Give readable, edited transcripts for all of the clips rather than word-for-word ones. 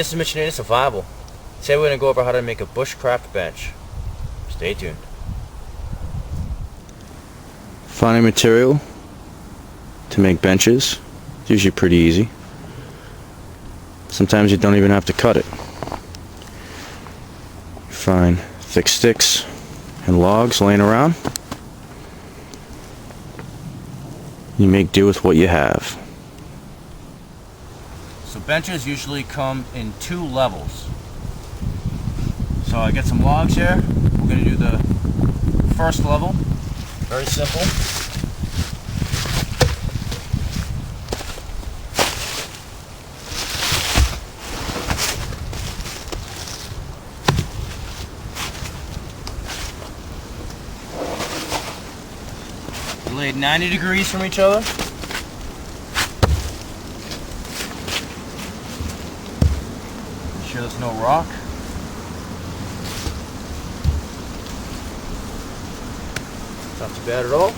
this is Mr. Native Survival. Today we're going to go over how to make a bushcraft bench. Stay tuned. Finding material to make benches is usually pretty easy. Sometimes you don't even have to cut it. You find thick sticks and logs laying around. You make do with what you have. So benches usually come in 2 levels. So I get some logs here. We're going to do the first level. Very simple. They're laid 90 degrees from each other. Make sure there's no rock. Not too bad at all.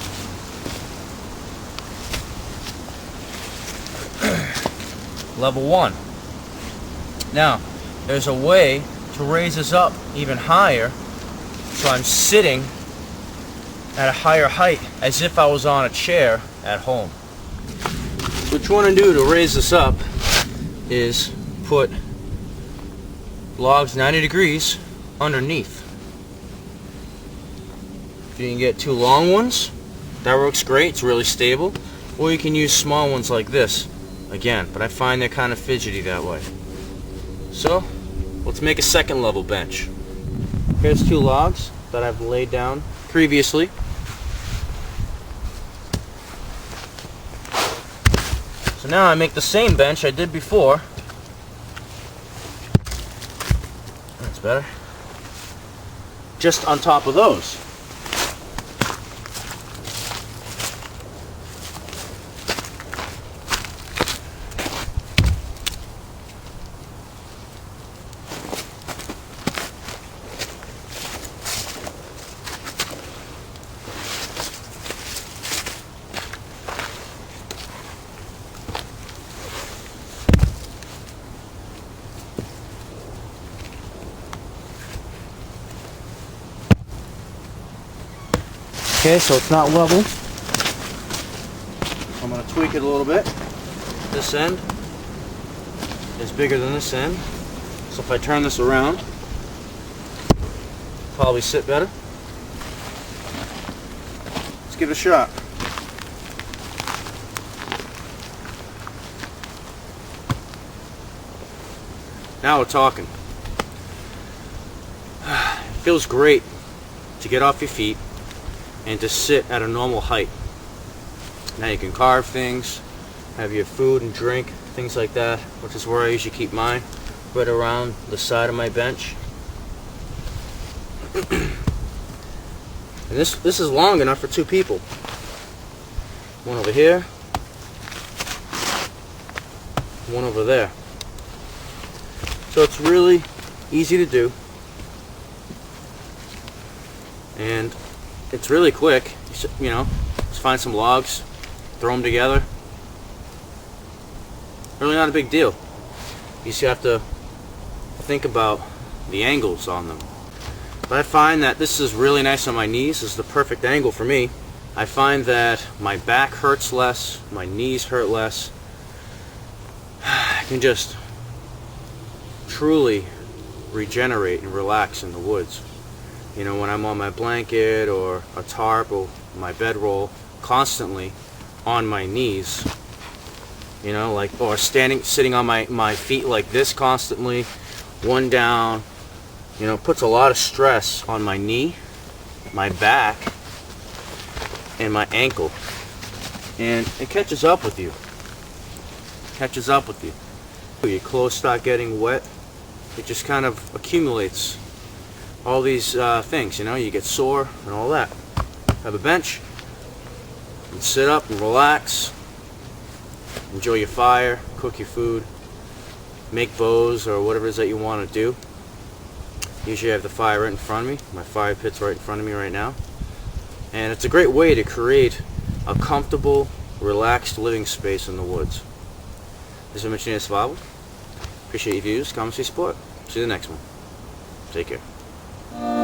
Level 1. Now, there's a way to raise this up even higher, so I'm sitting at a higher height as if I was on a chair at home. What you want to do to raise this up is put logs 90 degrees underneath. If you can get 2 long ones, that works great, it's really stable. Or you can use small ones like this, again, but I find they're kind of fidgety that way. So, let's make a second level bench. Here's 2 logs that I've laid down previously. So now I make the same bench I did before. That's better. Just on top of those. Okay, so it's not level. I'm going to tweak it a little bit. This end is bigger than this end. So if I turn this around, it'll probably sit better. Let's give it a shot. Now we're talking. It feels great to get off your feet and to sit at a normal height. Now you can carve things, have your food and drink, things like that, which is where I usually keep mine, right around the side of my bench. And this is long enough for 2 people. One over here, one over there. So it's really easy to do, and it's really quick. You know, just find some logs, throw them together. Really not a big deal. You just have to think about the angles on them. But I find that this is really nice on my knees. This is the perfect angle for me. I find that my back hurts less, my knees hurt less. I can just truly regenerate and relax in the woods. You know, when I'm on my blanket or a tarp or my bedroll, constantly on my knees, you know, like, or sitting on my feet like this constantly, one down, you know, puts a lot of stress on my knee, my back, and my ankle. And it catches up with you. Catches up with you. Your clothes start getting wet. It just kind of accumulates all these things, you know, you get sore and all that. Have a bench and sit up and relax, enjoy your fire, cook your food, make bows or whatever it is that you want to do. Usually I have the fire right in front of me. My fire pit's right in front of me right now. And it's a great way to create a comfortable, relaxed living space in the woods. This is Mr. Native Survival. Appreciate your views, comments, your support. See you the next one. Take care.